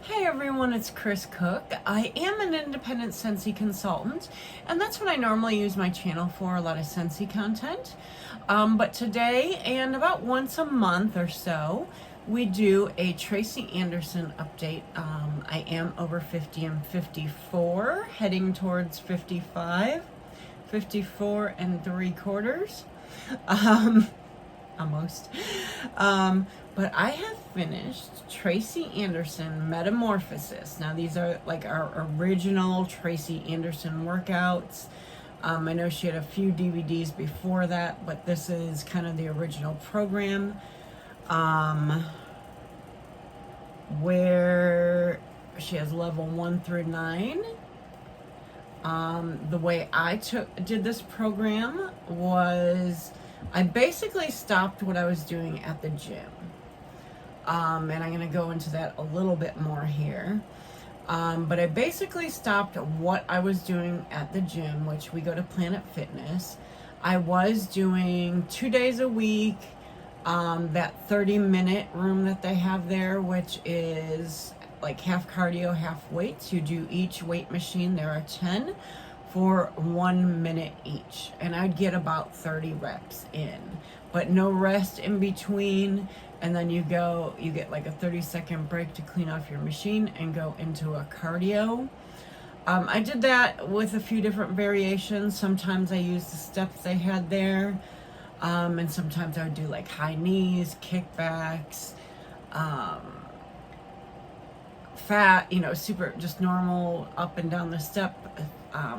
Hi everyone, it's Chris Cook. I am an independent Scentsy consultant, and that's what I normally use my channel for, a lot of Scentsy content. But today, and about once a month or so, we do a Tracy Anderson update. I am over 50. I'm 54, heading towards 55, 54 and 3/4. Almost. But I have finished Tracy Anderson Metamorphosis. Now these are like our original Tracy Anderson workouts. I know she had a few DVDs before that, but this is kind of the original program, where she has level 1 through 9. The way I did this program was I basically stopped what I was doing at the gym. And I'm going to go into that a little bit more here. But I basically stopped what I was doing at the gym, which we go to Planet Fitness. I was doing 2 days a week, that 30-minute room that they have there, which is like half cardio, half weights. You do each weight machine, there are 10, for 1 minute each. And I'd get about 30 reps in, but no rest in between. And then you get like a 30-second break to clean off your machine and go into a cardio. I did that with a few different variations. Sometimes I used the steps they had there. And sometimes I would do like high knees, kickbacks, fat, super, just normal up and down the step,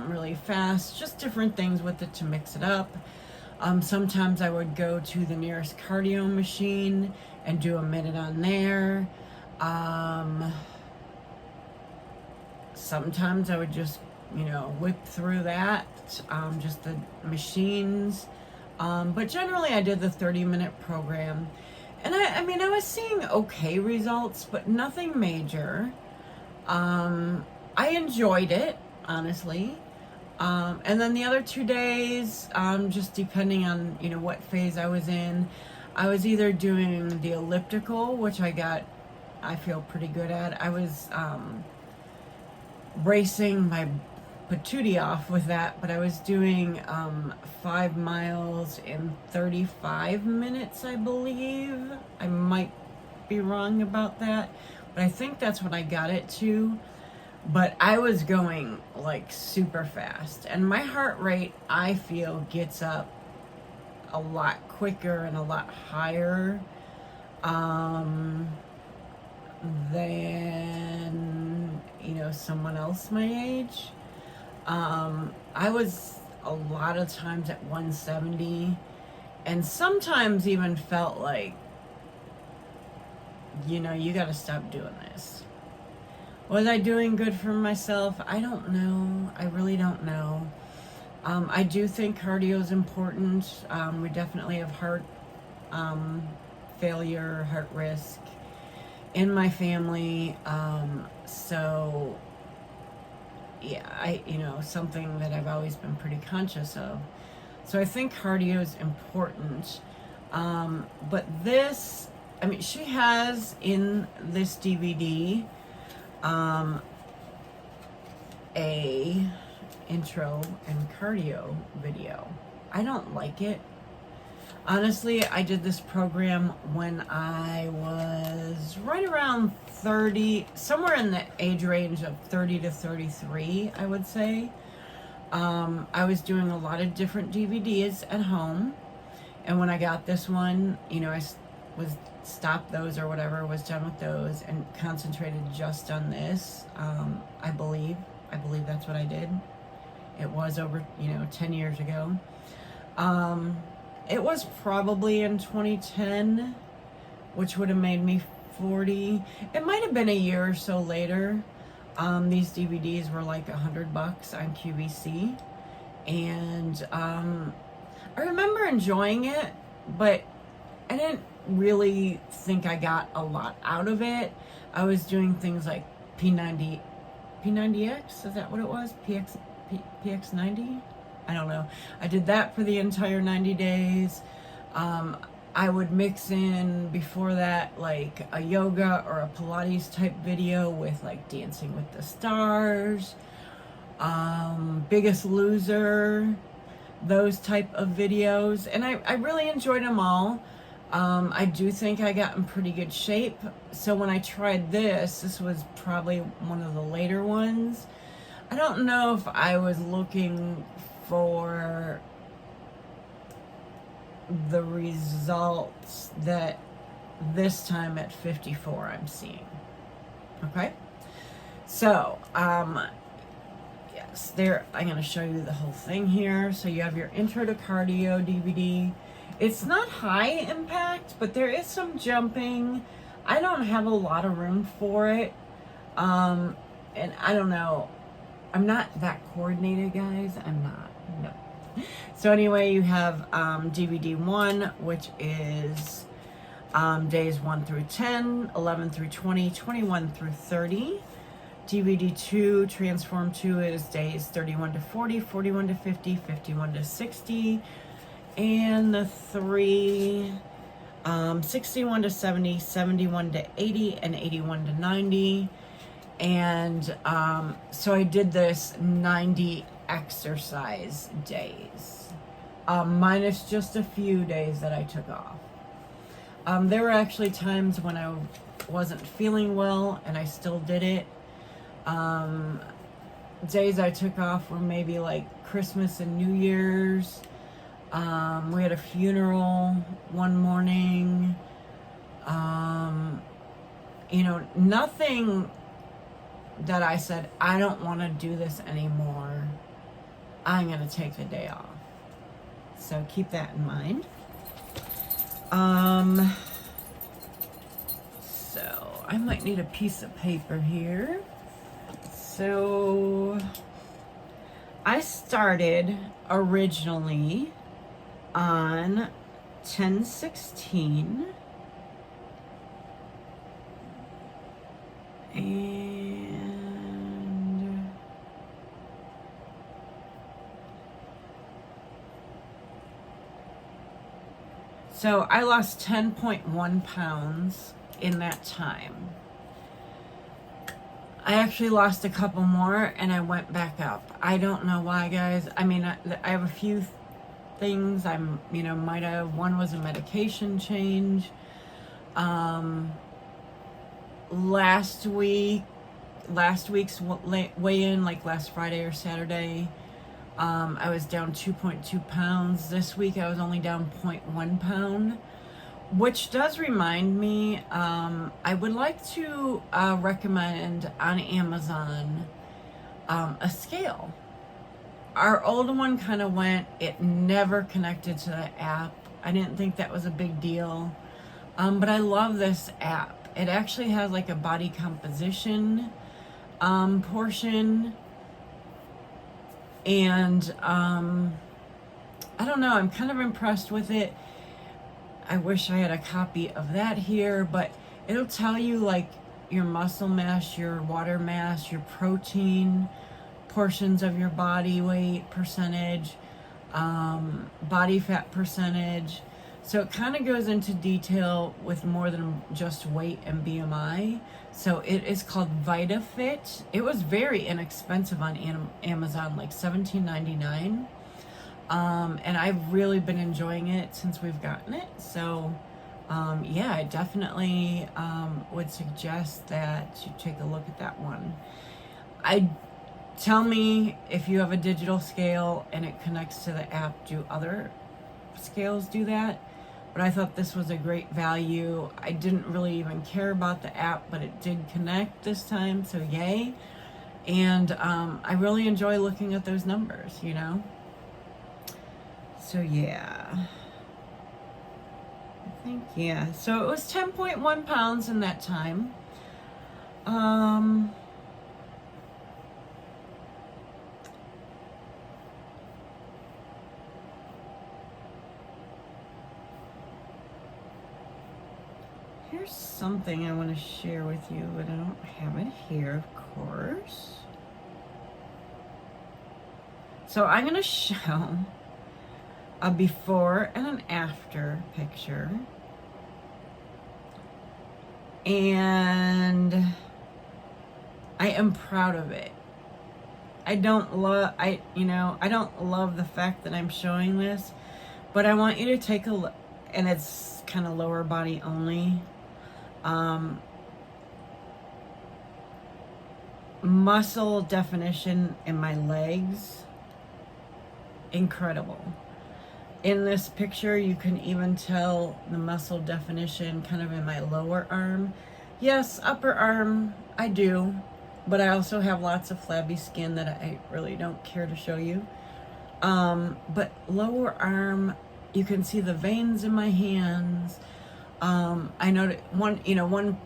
really fast, just different things with it to mix it up. Sometimes I would go to the nearest cardio machine and do a minute on there. Sometimes I would just, whip through that, just the machines. But generally I did the 30-minute program. And I mean, I was seeing okay results, but nothing major. I enjoyed it, honestly. And then the other 2 days, just depending on, what phase I was in, I was either doing the elliptical, which I feel pretty good at. I was racing my patootie off with that, but I was doing 5 miles in 35 minutes, I believe. I might be wrong about that, but I think that's what I got it to. But I was going like super fast, and my heart rate, I feel, gets up a lot quicker and a lot higher than someone else my age. I was a lot of times at 170, and sometimes even felt like, you got to stop doing this. Was I doing good for myself? I don't know. I really don't know. I do think cardio is important. We definitely have heart failure, heart risk in my family. So yeah, something that I've always been pretty conscious of. So I think cardio is important. But this, she has in this DVD a intro and cardio video. I don't like it. Honestly, I did this program when I was right around 30, somewhere in the age range of 30 to 33, I would say. I was doing a lot of different DVDs at home, and when I got this one, I was stopped those or whatever, was done with those, and concentrated just on this. I believe that's what I did. It was over 10 years ago. It was probably in 2010, which would have made me 40. It might have been a year or so later. These DVDs were like $100 on QVC, and I remember enjoying it, but I didn't really think I got a lot out of it. I was doing things like P90X, is that what it was? PX90? I don't know. I did that for the entire 90 days. I would mix in before that like a yoga or a Pilates type video with like Dancing with the Stars, Biggest Loser, those type of videos. And I really enjoyed them all. I do think I got in pretty good shape. So when I tried this was probably one of the later ones. I don't know if I was looking for the results that this time at 54 I'm seeing. Okay? So, yes, there, I'm going to show you the whole thing here. So you have your Intro to Cardio DVD. It's not high impact, but there is some jumping. I don't have a lot of room for it. And I don't know. I'm not that coordinated, guys. I'm not. No. So anyway, you have DVD 1, which is days 1 through 10, 11 through 20, 21 through 30. DVD 2, Transform 2, is days 31 to 40, 41 to 50, 51 to 60. And the 3, 61 to 70, 71 to 80, and 81 to 90. And so I did this 90 exercise days, minus just a few days that I took off. There were actually times when I wasn't feeling well and I still did it. Days I took off were maybe like Christmas and New Year's. We had a funeral one morning. You know, nothing that I said, I don't want to do this anymore. I'm going to take the day off. So keep that in mind. So I might need a piece of paper here. So I started originally on 10/16. And so I lost 10.1 pounds in that time. I actually lost a couple more and I went back up. I don't know why, guys. I mean, I have a few things might have. One was a medication change. Last week's weigh-in, like last Friday or Saturday, I was down 2.2 pounds. This week I was only down 0.1 pound, which does remind me, I would like to recommend on Amazon a scale. Our old one kind of went, it never connected to the app. I didn't think that was a big deal, but I love this app. It actually has like a body composition portion, and I don't know, I'm kind of impressed with it. I wish I had a copy of that here, but it'll tell you like your muscle mass, your water mass, your protein, portions of your body weight percentage, body fat percentage. So it kind of goes into detail with more than just weight and BMI. So it is called VitaFit. It was very inexpensive on Amazon, like $17.99. And I've really been enjoying it since we've gotten it. So yeah, I definitely would suggest that you take a look at that one. Tell me if you have a digital scale and it connects to the app, do other scales do that? But I thought this was a great value. I didn't really even care about the app, but it did connect this time, so yay. And I really enjoy looking at those numbers, you know? So yeah. I think, yeah. So it was 10.1 pounds in that time. Here's something I want to share with you, but I don't have it here, of course. So I'm going to show a before and an after picture. and I am proud of it. I don't love the fact that I'm showing this, but I want you to take a look, and it's kind of lower body only. Muscle definition in my legs, incredible. In this picture, you can even tell the muscle definition kind of in my lower arm. Yes, upper arm, I do, but I also have lots of flabby skin that I really don't care to show you. But lower arm, you can see the veins in my hands. I noticed one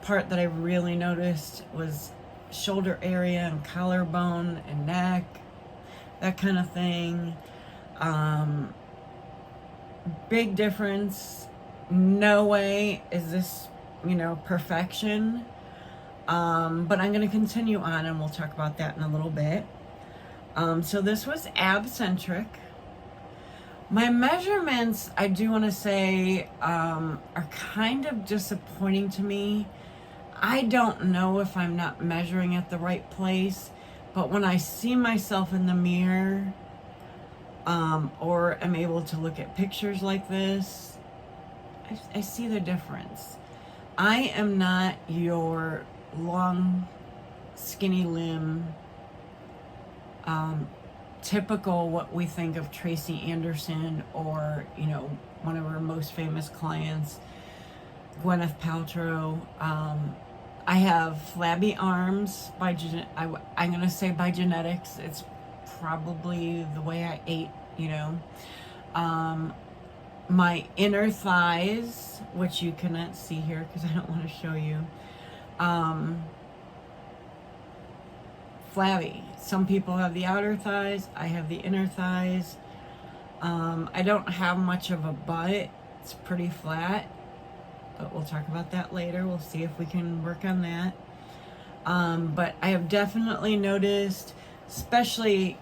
part that I really noticed was shoulder area and collarbone and neck, that kind of thing. Big difference. No way is this, perfection. But I'm going to continue on, and we'll talk about that in a little bit. So this was Abcentric. My measurements, I do want to say, are kind of disappointing to me. I don't know if I'm not measuring at the right place, but when I see myself in the mirror, or am able to look at pictures like this, I see the difference. I am not your long, skinny limb, typical what we think of Tracy Anderson, or, one of our most famous clients, Gwyneth Paltrow. I have flabby arms I'm going to say by genetics. It's probably the way I ate, my inner thighs, which you cannot see here because I don't want to show you, flabby. Some people have the outer thighs. I have the inner thighs. I don't have much of a butt. It's pretty flat, but we'll talk about that later. We'll see if we can work on that. But I have definitely noticed, especially,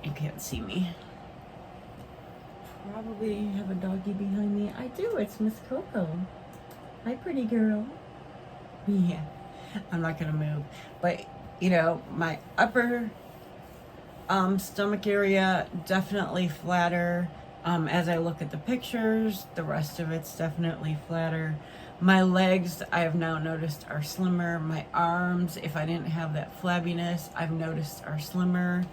you can't see me. Probably have a doggy behind me. I do. It's Miss Coco. Hi, pretty girl. Yeah, I'm not gonna move, but my upper stomach area definitely flatter. As I look at the pictures, the rest of it's definitely flatter. My legs, I have now noticed, are slimmer. My arms, if I didn't have that flabbiness, I've noticed are slimmer.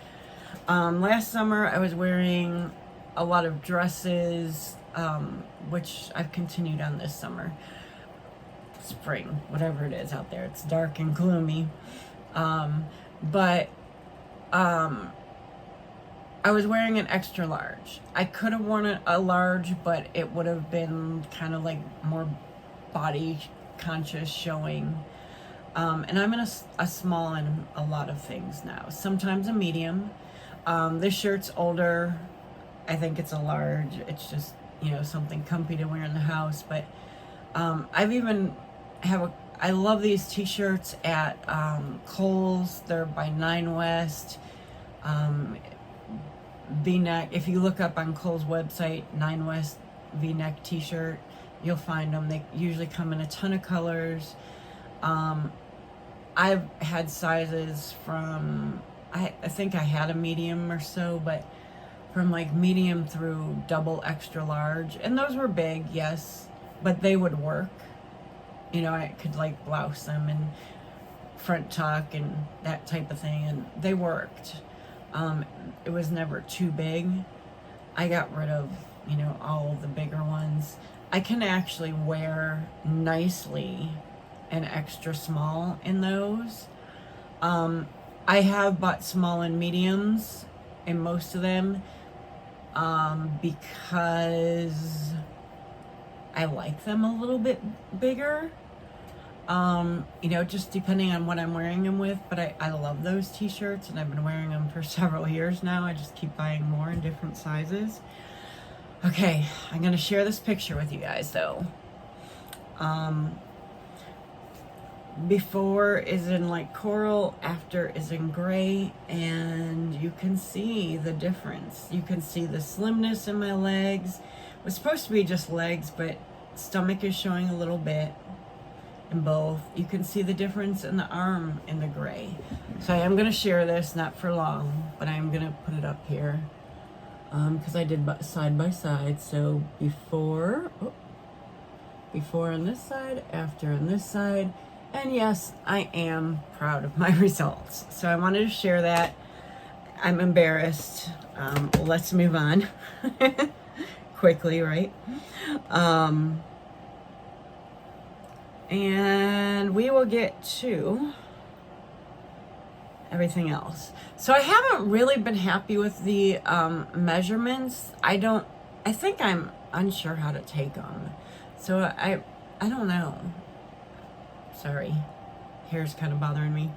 Last summer, I was wearing a lot of dresses, which I've continued on this summer. Spring, whatever it is out there. It's dark and gloomy. But I was wearing an extra large. I could have worn a large, but it would have been kind of like more body conscious showing. And I'm in a small in a lot of things now. Sometimes a medium. This shirt's older. I think it's a large. It's just, something comfy to wear in the house. But I've even I love these t-shirts at Kohl's. They're by 9 West. V-neck. If you look up on Kohl's website, 9 West V-neck t-shirt, you'll find them. They usually come in a ton of colors. I've had sizes from, I think I had a medium or so, but from like medium through double extra large. And those were big, yes, but they would work. I could like blouse them and front tuck and that type of thing, and they worked. It was never too big. I got rid of, all of the bigger ones. I can actually wear nicely an extra small in those. I have bought small and mediums in most of them, because I like them a little bit bigger. Just depending on what I'm wearing them with, but I love those t-shirts, and I've been wearing them for several years now. I just keep buying more in different sizes. Okay, I'm going to share this picture with you guys, though. Before is in like coral, after is in gray, and you can see the difference. You can see the slimness in my legs. It was supposed to be just legs, but stomach is showing a little bit. in both. You can see the difference in the arm in the gray. So I am going to share this, not for long, but I am going to put it up here because I did side by side. So before on this side, after on this side, and yes, I am proud of my results. So I wanted to share that. I'm embarrassed. Let's move on quickly, right? And we will get to everything else. So I haven't really been happy with the measurements. I think I'm unsure how to take them. So I don't know. Sorry, hair's kind of bothering me.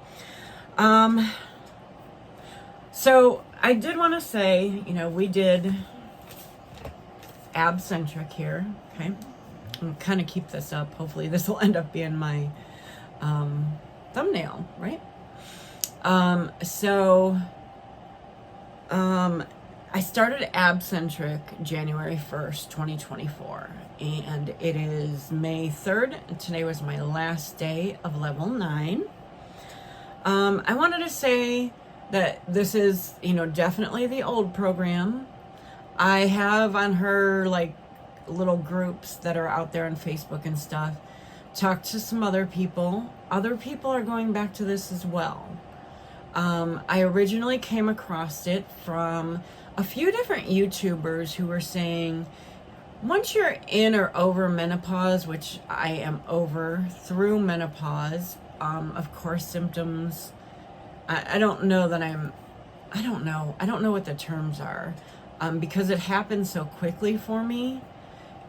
So I did want to say, we did Abcentric here, okay? I'm kind of keep this up. Hopefully this will end up being my thumbnail, right? I started Abcentric January 1st, 2024, and it is May 3rd, and today was my last day of level 9. I wanted to say that this is, definitely the old program. I have on her, little groups that are out there on Facebook and stuff, talked to some other people. Other people are going back to this as well. I originally came across it from a few different YouTubers who were saying, once you're in or over menopause, which I am over through menopause, of course, symptoms, I don't know what the terms are, because it happened so quickly for me,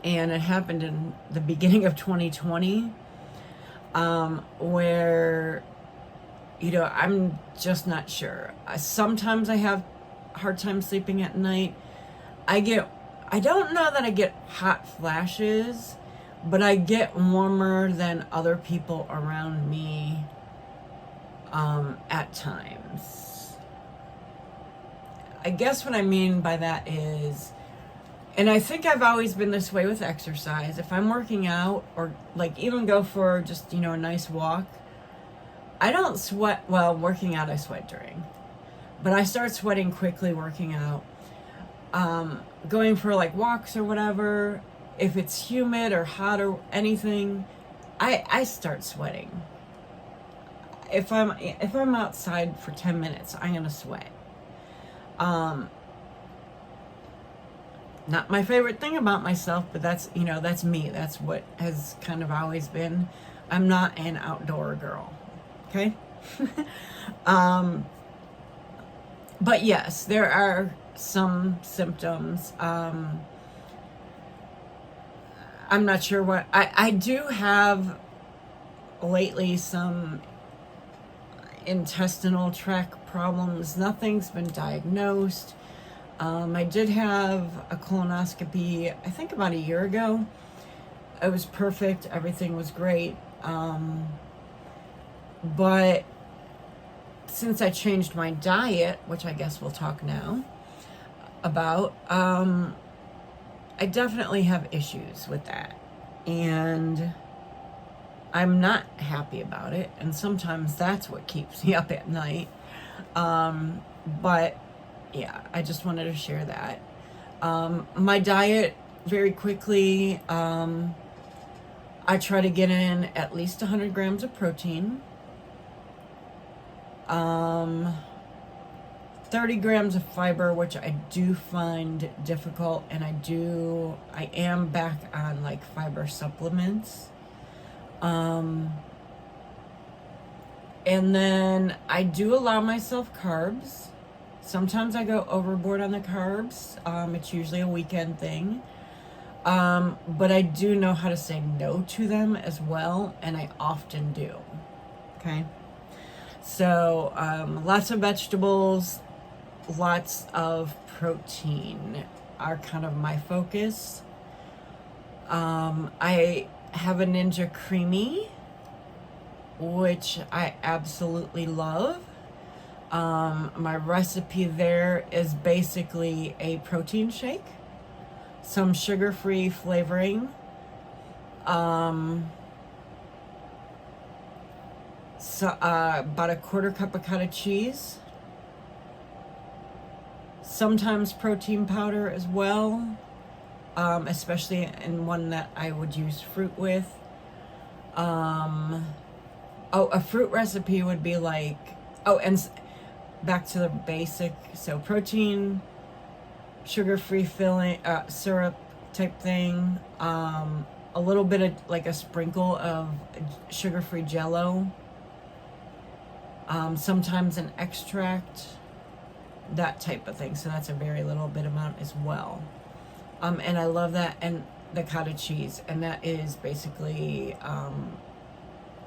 and it happened in the beginning of 2020, where, I'm just not sure. Sometimes I have a hard time sleeping at night. I don't know that I get hot flashes, but I get warmer than other people around me at times. I guess what I mean by that is, and I think I've always been this way with exercise, if I'm working out or even go for just, a nice walk, I don't sweat. Well, working out I sweat during, but I start sweating quickly working out. Going for walks or whatever, if it's humid or hot or anything, I start sweating. If I'm outside for 10 minutes, I'm gonna sweat. Not my favorite thing about myself, but that's me. That's what has kind of always been. I'm not an outdoor girl. Okay. But yes, there are some symptoms. I'm not sure what I do have lately, some intestinal tract problems. Nothing's been diagnosed. I did have a colonoscopy, I think about a year ago. It was perfect. Everything was great. But since I changed my diet, which I guess we'll talk now about, I definitely have issues with that. And I'm not happy about it. And sometimes that's what keeps me up at night. But yeah, I just wanted to share that. My diet, very quickly, I try to get in at least 100 grams of protein. 30 grams of fiber, which I do find difficult, and I am back on fiber supplements. And then I do allow myself carbs. Sometimes I go overboard on the carbs. It's usually a weekend thing. But I do know how to say no to them as well, and I often do. Okay? So, lots of vegetables, lots of protein are kind of my focus. I have a Ninja Creamy, which I absolutely love. My recipe there is basically a protein shake, some sugar-free flavoring, So, about a 1/4 cup of cottage cheese. Sometimes protein powder as well, especially in one that I would use fruit with. A fruit recipe would be like, back to the basic. So protein, sugar-free filling, syrup type thing. A little bit of like a sprinkle of sugar-free Jello. Sometimes an extract, that type of thing. So that's a very little bit amount as well. And I love that, and the cottage cheese, and that is basically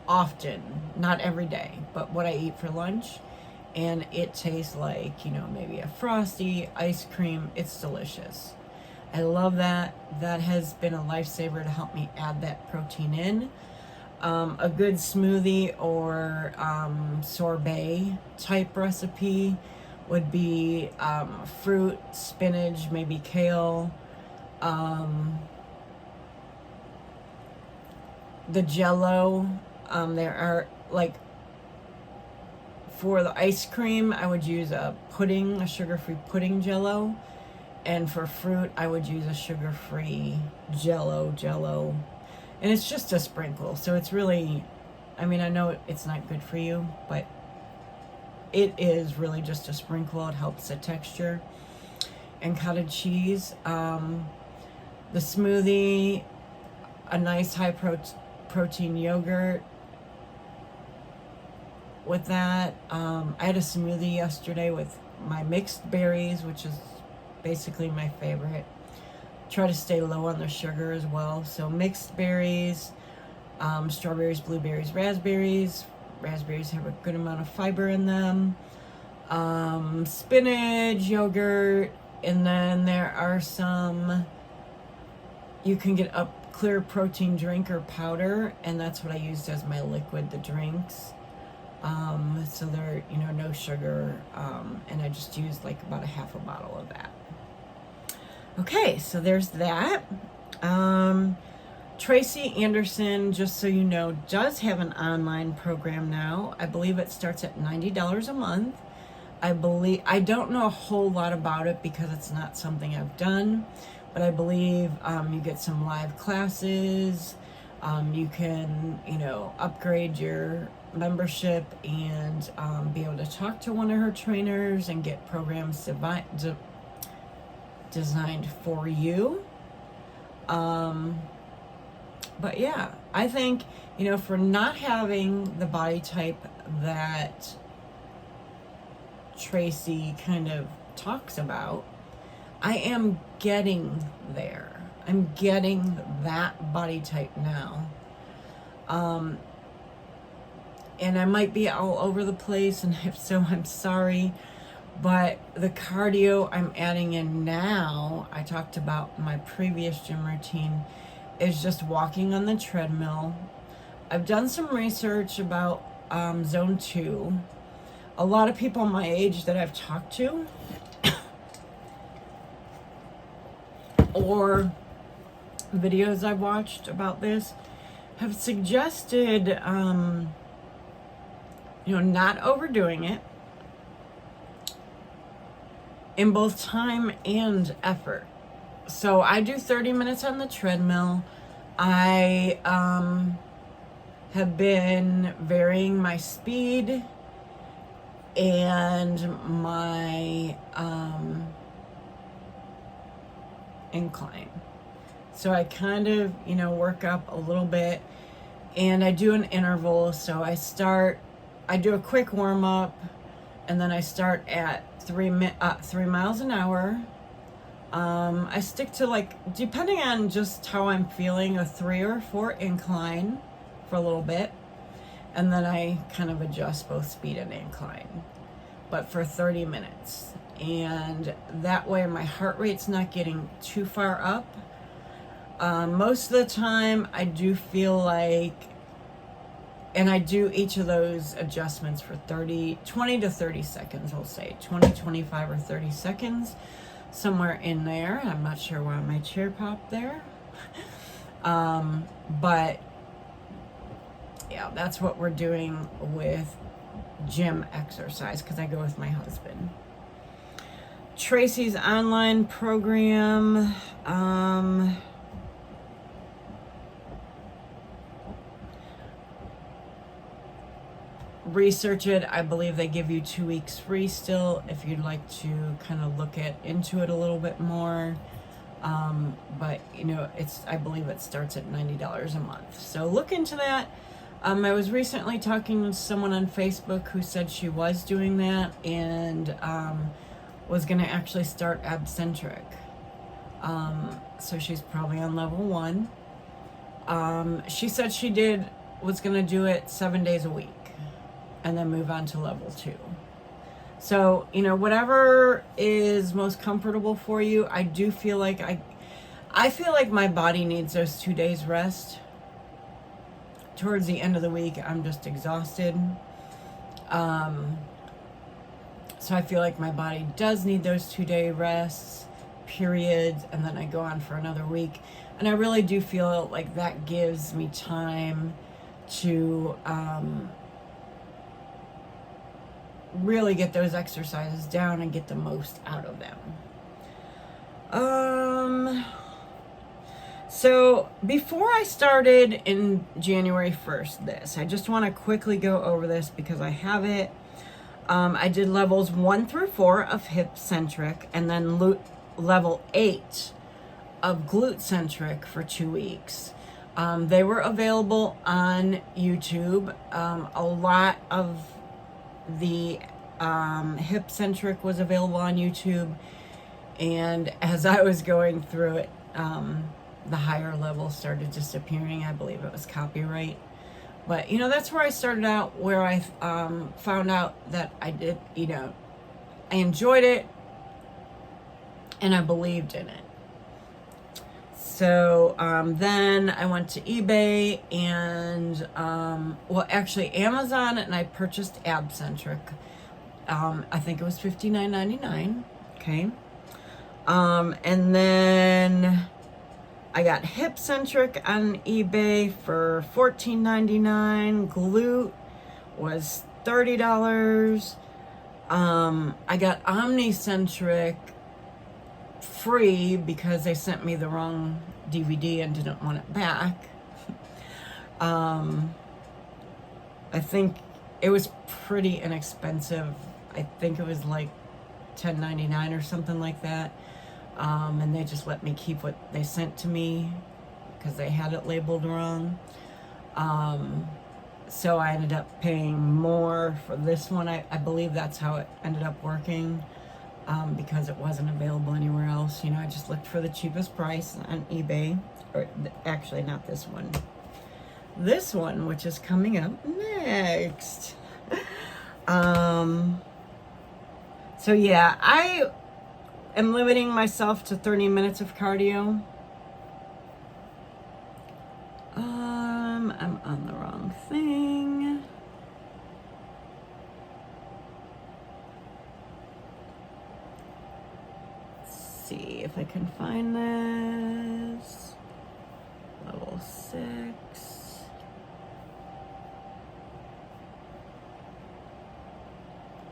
often, not every day, but what I eat for lunch, and it tastes like, you know, maybe a Frosty, ice cream. It's delicious. I love that. That has been a lifesaver to help me add that protein in. A good smoothie or sorbet type recipe would be fruit, spinach, maybe kale. The Jello, there are like, for the ice cream, I would use a sugar-free pudding Jello. And for fruit, I would use a sugar-free Jello. And it's just a sprinkle. So it's really, I mean, I know it's not good for you, but it is really just a sprinkle. It helps the texture. And cottage cheese. The smoothie, a nice high protein yogurt. With that, I had a smoothie yesterday with my mixed berries, which is basically my favorite. Try to stay low on the sugar as well. So mixed berries, strawberries, blueberries, raspberries. Raspberries have a good amount of fiber in them. Spinach, yogurt, and then there are some, you can get a clear protein drink or powder, and that's what I used as my liquid, the drinks. So they're, you know, no sugar, and I just used like about a half a bottle of that. Okay, so there's that. Tracy Anderson, just so you know, does have an online program now. I believe it starts at $90 a month. I don't know a whole lot about it because it's not something I've done, but I believe you get some live classes. You can, you know, upgrade your membership and be able to talk to one of her trainers and get programs designed for you. But yeah, I think, you know, for not having the body type that Tracy kind of talks about, I am getting there. I'm getting that body type now. And I might be all over the place, and if so, I'm sorry. But the cardio I'm adding in now, I talked about my previous gym routine, is just walking on the treadmill. I've done some research about zone 2. A lot of people my age that I've talked to or videos I've watched about this have suggested, you know, not overdoing it in both time and effort. So I do 30 minutes on the treadmill. I have been varying my speed and my incline. So I kind of, you know, work up a little bit, and I do an interval. So I do a quick warm up, and then I start at 3 miles an hour. I stick to, like, depending on just how I'm feeling, a 3 or 4 incline for a little bit, and then I kind of adjust both speed and incline, but for 30 minutes. And that way my heart rate's not getting too far up. Most of the time I do feel like, and I do each of those adjustments for 20 to 30 seconds, I'll say 20, 25, or 30 seconds, somewhere in there. I'm not sure why my chair popped there. But Yeah, that's what we're doing with gym exercise because I go with my husband. Tracy's online program. Research it. I believe they give you 2 weeks free still if you'd like to kind of look into it a little bit more. But you know, I believe it starts at $90 a month. So look into that. I was recently talking to someone on Facebook who said she was doing that and was going to actually start Abcentric. So she's probably on level 1. She said she was going to do it 7 days a week and then move on to level 2. So, you know, whatever is most comfortable for you. I do feel like I feel like my body needs those 2 days rest. Towards the end of the week, I'm just exhausted. So I feel like my body does need those 2-day rests, periods, and then I go on for another week. And I really do feel like that gives me time to really get those exercises down and get the most out of them. So before I started in January 1st, I just want to quickly go over this because I have it. I did levels 1 through 4 of hip-centric and then level 8 of glute-centric for 2 weeks. They were available on YouTube. A lot of the hip-centric was available on YouTube, and as I was going through it, the higher level started disappearing. I believe it was copyright. But, you know, that's where I started out, where I found out that I enjoyed it, and I believed in it. So then I went to eBay and, actually Amazon, and I purchased Abcentric. I think it was $59.99, okay? And then I got hip-centric on eBay for $14.99. Glute was $30. I got omnicentric free because they sent me the wrong DVD and didn't want it back. I think it was pretty inexpensive. I think it was like $10.99 or something like that. And they just let me keep what they sent to me because they had it labeled wrong. So I ended up paying more for this one. I believe that's how it ended up working, because it wasn't available anywhere else. You know, I just looked for the cheapest price on eBay. Or actually, not this one. This one, which is coming up next. So yeah, I am limiting myself to 30 minutes of cardio. I'm on the wrong thing. Let's see if I can find this. Level 6.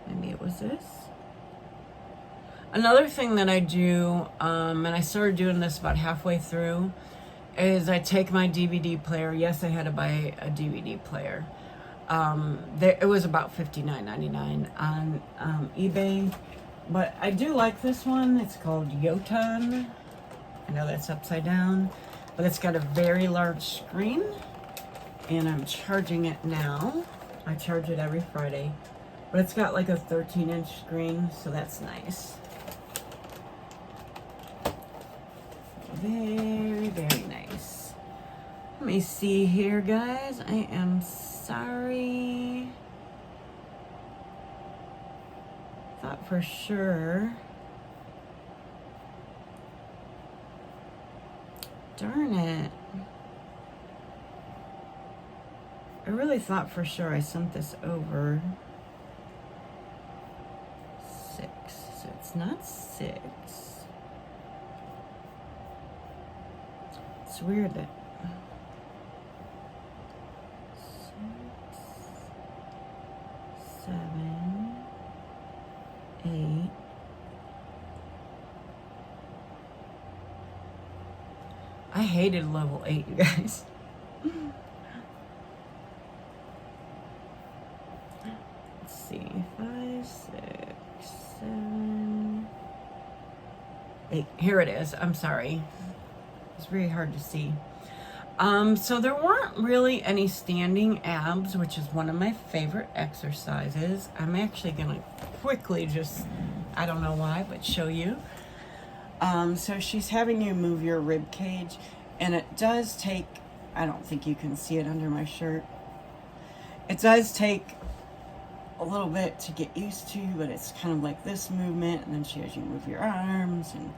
Maybe it was this. Another thing that I do, and I started doing this about halfway through, is I take my DVD player. Yes, I had to buy a DVD player. It was about $59.99 on eBay. But I do like this one. It's called Yotan. I know that's upside down. But it's got a very large screen. And I'm charging it now. I charge it every Friday. But it's got like a 13-inch screen, so that's nice. Very, very nice. Let me see here, guys. I am sorry. Thought for sure. Darn it. I really thought for sure I sent this over. 6. So it's not 6. It's weird that 6. hated level 8, you guys. Let's see, 5, 6, 7, 8. Here it is. I'm sorry. It's very hard to see. So there weren't really any standing abs, which is one of my favorite exercises. I'm actually going to quickly just, I don't know why, but show you. So she's having you move your rib cage, and it does take, I don't think you can see it under my shirt. It does take a little bit to get used to, but it's kind of like this movement, and then she has you move your arms and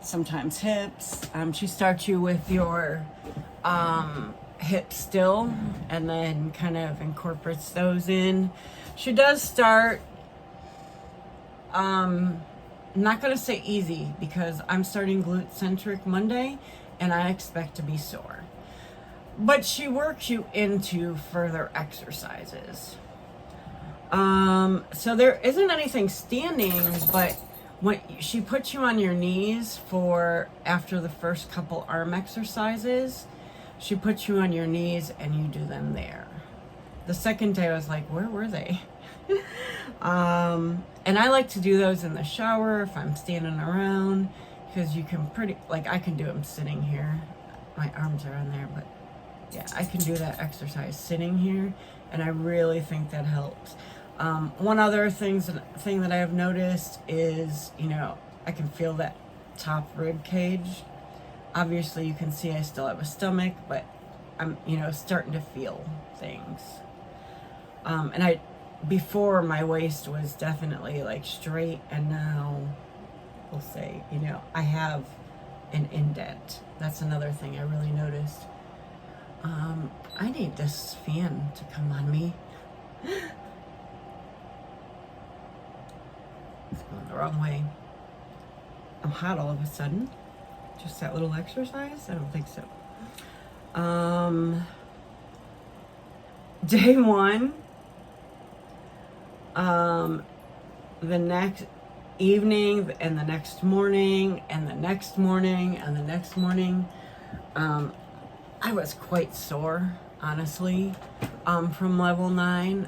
sometimes hips. She starts you with your hips still, and then kind of incorporates those in. She does start, I'm not going to say easy, because I'm starting Abcentric Monday, and I expect to be sore. But she works you into further exercises. So there isn't anything standing, but when she puts you on your knees for after the first couple arm exercises, she puts you on your knees and you do them there. The second day I was like, where were they? And I like to do those in the shower if I'm standing around, because you can I can do them sitting here. My arms are on there, but yeah, I can do that exercise sitting here, and I really think that helps. One other thing that I have noticed is, I can feel that top rib cage. Obviously, you can see I still have a stomach, but I'm, starting to feel things. And before my waist was definitely like straight, and now we'll say, I have an indent. That's another thing I really noticed. I need this fan to come on me. It's going the wrong way. I'm hot all of a sudden. Just that little exercise? I don't think so. Day 1. The next evening, and the next morning, and the next morning, and the next morning. I was quite sore, honestly, from level 9.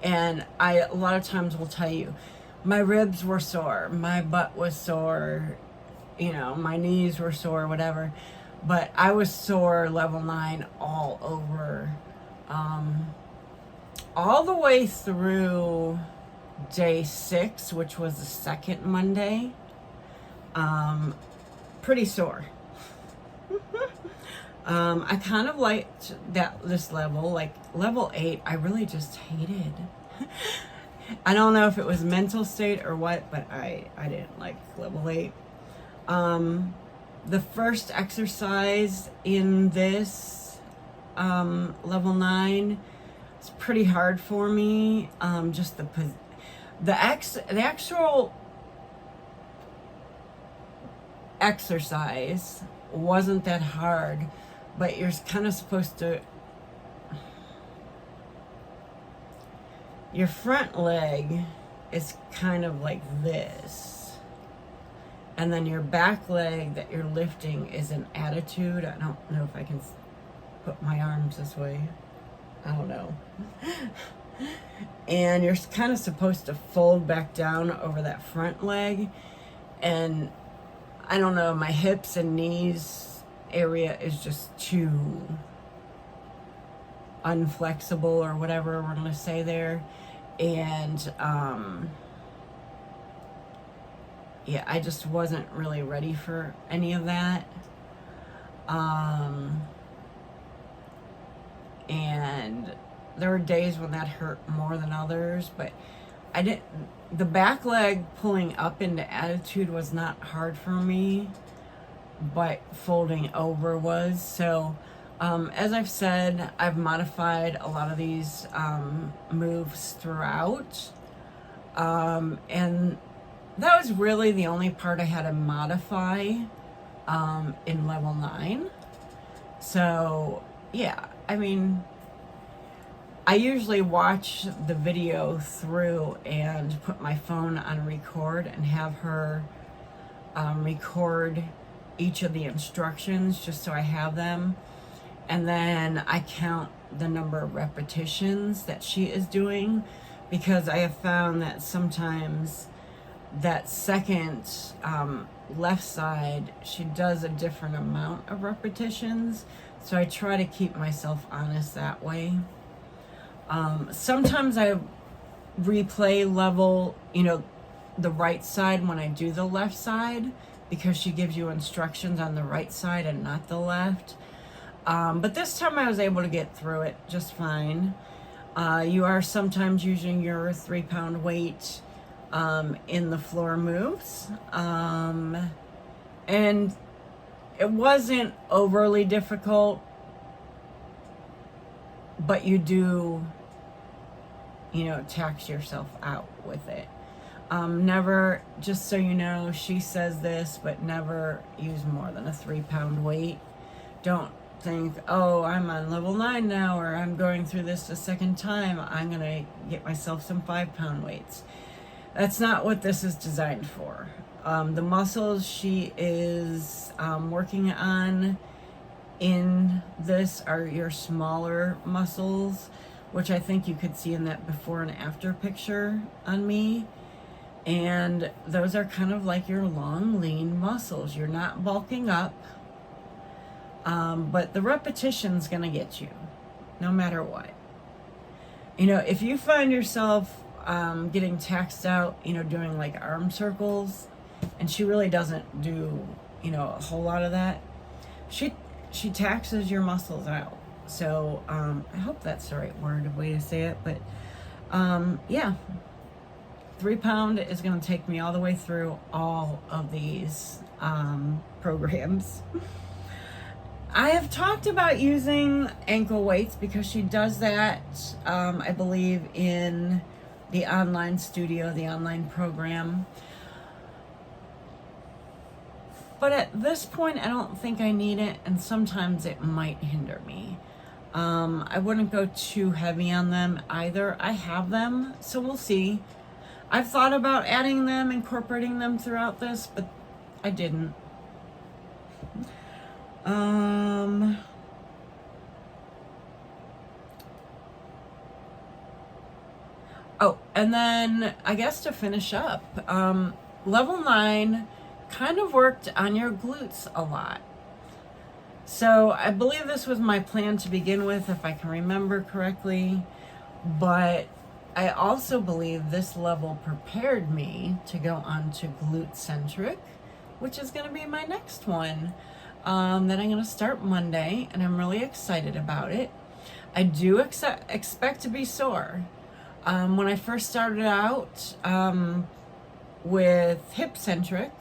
And a lot of times will tell you, my ribs were sore, my butt was sore, my knees were sore, whatever. But I was sore level 9 all over, all the way through day 6, which was the second Monday. Pretty sore. I kind of liked this level, like level 8, I really just hated. I don't know if it was mental state or what, but I didn't like level 8. The first exercise in this level 9 is pretty hard for me. Just the actual exercise wasn't that hard, but you're kind of supposed to, your front leg is kind of like this, and then your back leg that you're lifting is an attitude. I don't know if I can put my arms this way. I don't know. And you're kind of supposed to fold back down over that front leg, and I don't know, my hips and knees area is just too unflexible, or whatever we're going to say there. And yeah, I just wasn't really ready for any of that. And there were days when that hurt more than others, but the back leg pulling up into attitude was not hard for me, but folding over was. So as I've said, I've modified a lot of these moves throughout, and that was really the only part I had to modify in level 9. So yeah, I mean, I usually watch the video through and put my phone on record and have her record each of the instructions just so I have them. And then I count the number of repetitions that she is doing, because I have found that sometimes that second left side, she does a different amount of repetitions. So I try to keep myself honest that way. Sometimes I replay level, the right side when I do the left side, because she gives you instructions on the right side and not the left. But this time I was able to get through it just fine. You are sometimes using your 3-pound weight in the floor moves. And it wasn't overly difficult, but you do, tax yourself out with it. Never, just so you know, she says this, but never use more than a 3-pound weight. Don't think, oh, I'm on level 9 now, or I'm going through this the second time, I'm gonna get myself some 5-pound weights. That's not what this is designed for. The muscles she is working on in this are your smaller muscles, which I think you could see in that before and after picture on me. And those are kind of like your long, lean muscles. You're not bulking up, but the repetition's gonna get you, no matter what. If you find yourself getting taxed out, doing like arm circles, and she really doesn't do, a whole lot of that, she taxes your muscles out. So I hope that's the right way to say it, but yeah. 3-pound is going to take me all the way through all of these programs. I have talked about using ankle weights because she does that, I believe, in the online studio, the online program. But at this point, I don't think I need it, and sometimes it might hinder me. I wouldn't go too heavy on them either. I have them, so we'll see. I've thought about adding them, incorporating them throughout this, but I didn't. Oh, and then I guess to finish up, level 9 kind of worked on your glutes a lot. So I believe this was my plan to begin with, if I can remember correctly, but I also believe this level prepared me to go on to Abcentric, which is going to be my next one that I'm going to start Monday, and I'm really excited about it. I do expect to be sore. When I first started out with Abcentric,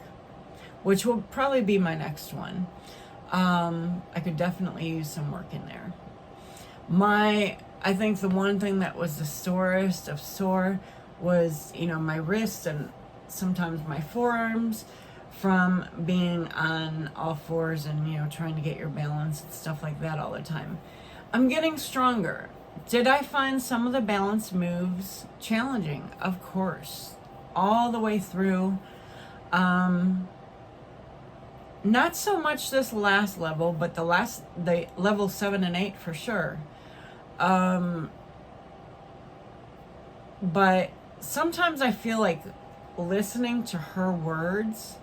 which will probably be my next one, I could definitely use some work in there. I think the one thing that was the sorest of sore was, my wrists and sometimes my forearms from being on all fours and, trying to get your balance and stuff like that all the time. I'm getting stronger. Did I find some of the balance moves challenging? Of course. All the way through. Not so much this last level, but the level 7 and 8 for sure. But sometimes I feel like listening to her words,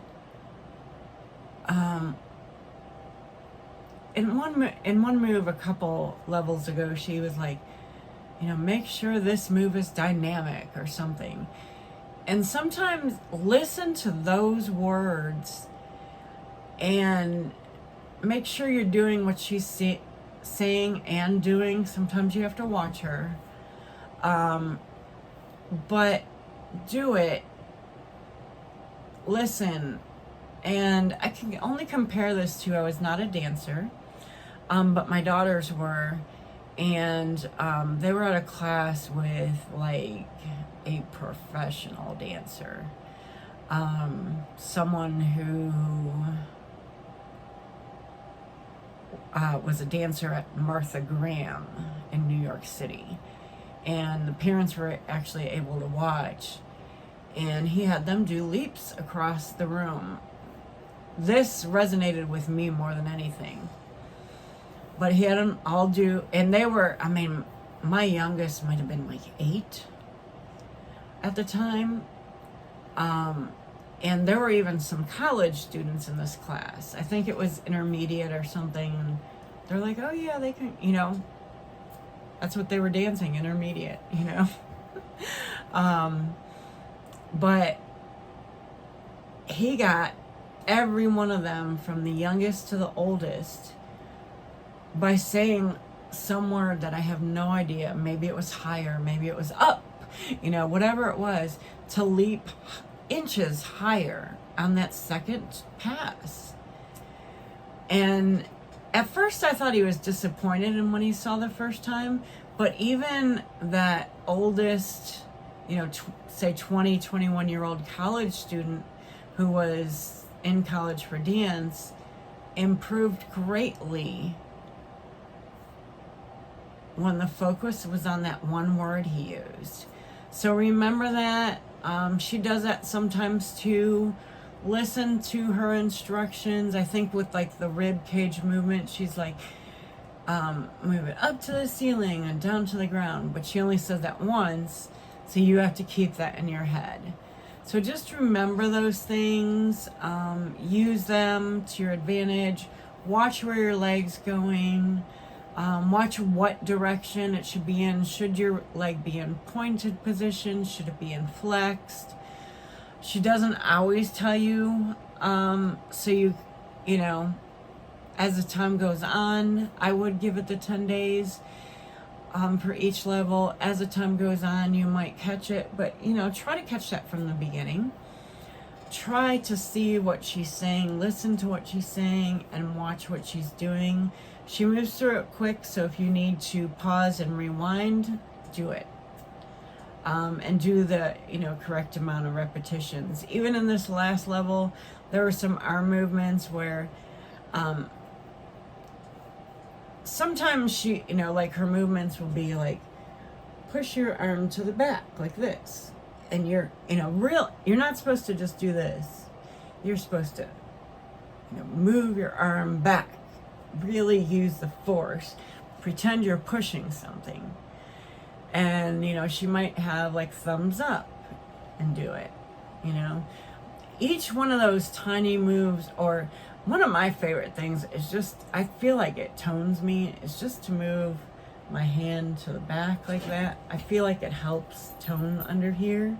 in one move a couple levels ago, she was like, make sure this move is dynamic or something. And sometimes listen to those words and make sure you're doing what she's saying and doing. Sometimes you have to watch her. But do it. Listen. And I can only compare this to, I was not a dancer, but my daughters were, and they were at a class with like a professional dancer, someone who was a dancer at Martha Graham in New York City, and the parents were actually able to watch, and he had them do leaps across the room. this resonated with me more than anything. But he had them all do, and they were, I mean, my youngest might have been like 8 at the time. And there were even some college students in this class. I think it was intermediate or something. And they're like, oh yeah, they can, you know, that's what they were dancing, intermediate, you know. But he got every one of them from the youngest to the oldest by saying some word that I have no idea. Maybe it was higher, maybe it was up, you know, whatever it was, to leap inches higher on that second pass. And at first I thought he was disappointed in when he saw the first time, but even that oldest, you know, say 20, 21-year-old college student who was in college for dance improved greatly when the focus was on that one word he used. So remember that. She does that sometimes too. Listen to her instructions. I think with like the rib cage movement, she's like, move it up to the ceiling and down to the ground, but she only says that once, so you have to keep that in your head. So just remember those things, use them to your advantage. Watch where your leg's going. Watch what direction it should be in. Should your leg be in pointed position? Should it be in flexed? She doesn't always tell you, so you know, as the time goes on, I would give it the 10 days for each level. As the time goes on, you might catch it, but, you know, try to catch that from the beginning. Try to see what she's saying, listen to what she's saying, and watch what she's doing. She moves through it quick, so if you need to pause and rewind, do it. And do the, you know, correct amount of repetitions. Even in this last level, there were some arm movements where sometimes she, you know, like her movements will be like, push your arm to the back like this. And you're, you know, you're not supposed to just do this. You're supposed to, you know, move your arm back. Really use the force. Pretend you're pushing something. And, you know, she might have like thumbs up and do it, you know. Each one of those tiny moves, or one of my favorite things is just, I feel like it tones me, is just to move my hand to the back like that. I feel like it helps tone under here.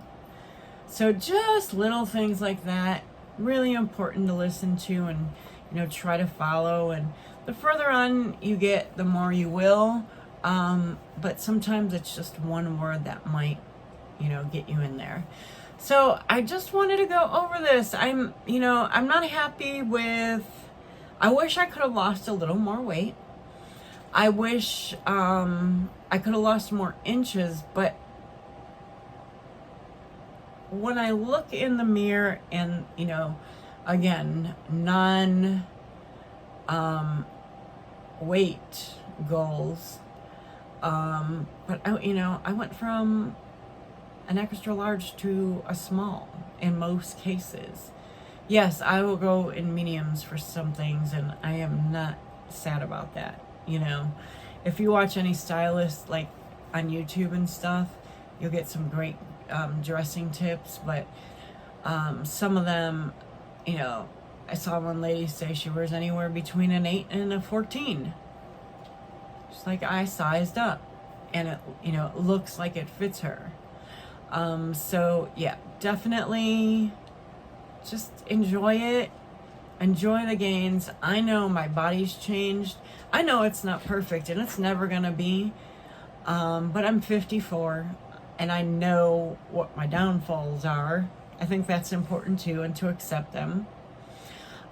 So just little things like that, really important to listen to and, you know, try to follow. And the further on you get, the more you will. But sometimes it's just one word that might, you know, get you in there. So I just wanted to go over this. I'm not happy with, I wish I could have lost a little more weight. I wish, I could have lost more inches, but when I look in the mirror and, you know, again, weight goals, but I went from an extra large to a small in most cases. Yes, I will go in mediums for some things, and I am not sad about that. You know, if you watch any stylists like on YouTube and stuff, you'll get some great dressing tips, but some of them, you know, I saw one lady say she wears anywhere between an 8 and a 14. Just like I sized up, and it, you know, it looks like it fits her. So yeah, definitely just enjoy it. Enjoy the gains. I know my body's changed. I know it's not perfect, and it's never gonna be. But I'm 54, and I know what my downfalls are. I think that's important too, and to accept them.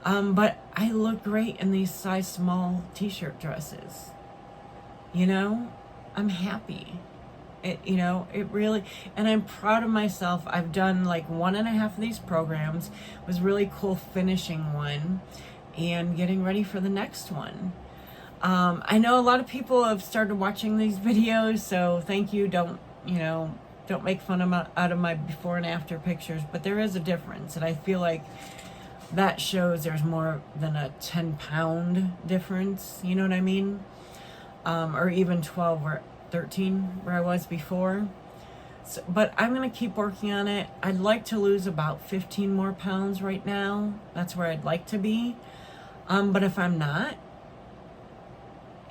But I look great in these size small t-shirt dresses. You know, I'm happy. It really, and I'm proud of myself. I've done like 1.5 of these programs. It was really cool finishing one and getting ready for the next one. I know a lot of people have started watching these videos, so thank you. Don't make fun out of my before and after pictures, but there is a difference, and I feel like that shows there's more than a 10-pound difference, you know what I mean? Or even 12 or 13 where I was before. So, but I'm going to keep working on it. I'd like to lose about 15 more pounds right now. That's where I'd like to be. But if I'm not,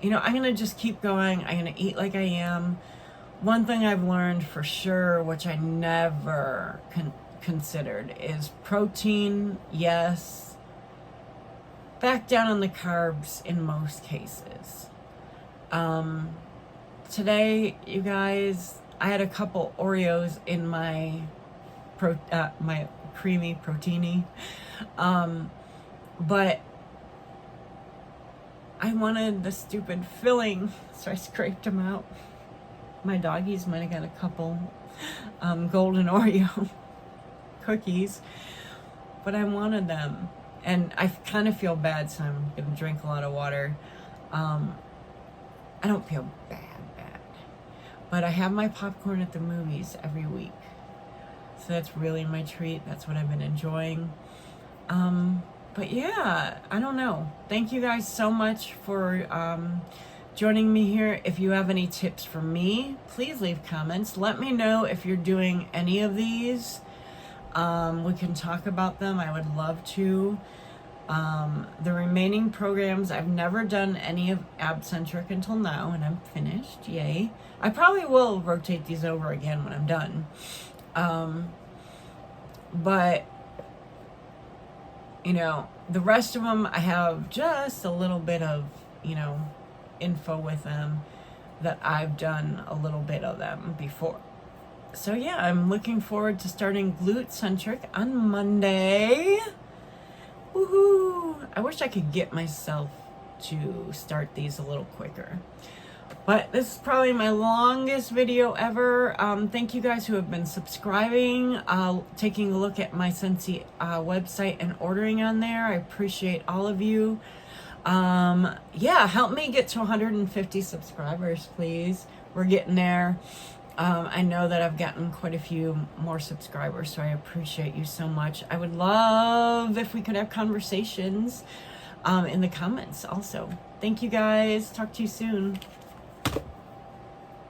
you know, I'm going to just keep going. I'm going to eat like I am. One thing I've learned for sure, which I never considered, is protein, yes. Back down on the carbs in most cases. Today, you guys, I had a couple Oreos in my my creamy proteiny, but I wanted the stupid filling, so I scraped them out. My doggies might have got a couple golden Oreo cookies, but I wanted them, and I kind of feel bad, so I'm gonna drink a lot of water. I don't feel bad, but I have my popcorn at the movies every week, so that's really my treat. That's what I've been enjoying. But yeah, I don't know. Thank you guys so much for joining me here. If you have any tips for me, please leave comments. Let me know if you're doing any of these. We can talk about them. I would love to. The remaining programs, I've never done any of Abcentric until now, and I'm finished. Yay. I probably will rotate these over again when I'm done. But, you know, the rest of them, I have just a little bit of, you know, info with them that I've done a little bit of them before. So yeah, I'm looking forward to starting Glute-centric on Monday. Woohoo! I wish I could get myself to start these a little quicker. But this is probably my longest video ever. Thank you guys who have been subscribing, taking a look at my Scentsy website and ordering on there. I appreciate all of you. Yeah, help me get to 150 subscribers, please. We're getting there. I know that I've gotten quite a few more subscribers, so I appreciate you so much. I would love if we could have conversations in the comments also. Thank you guys. Talk to you soon.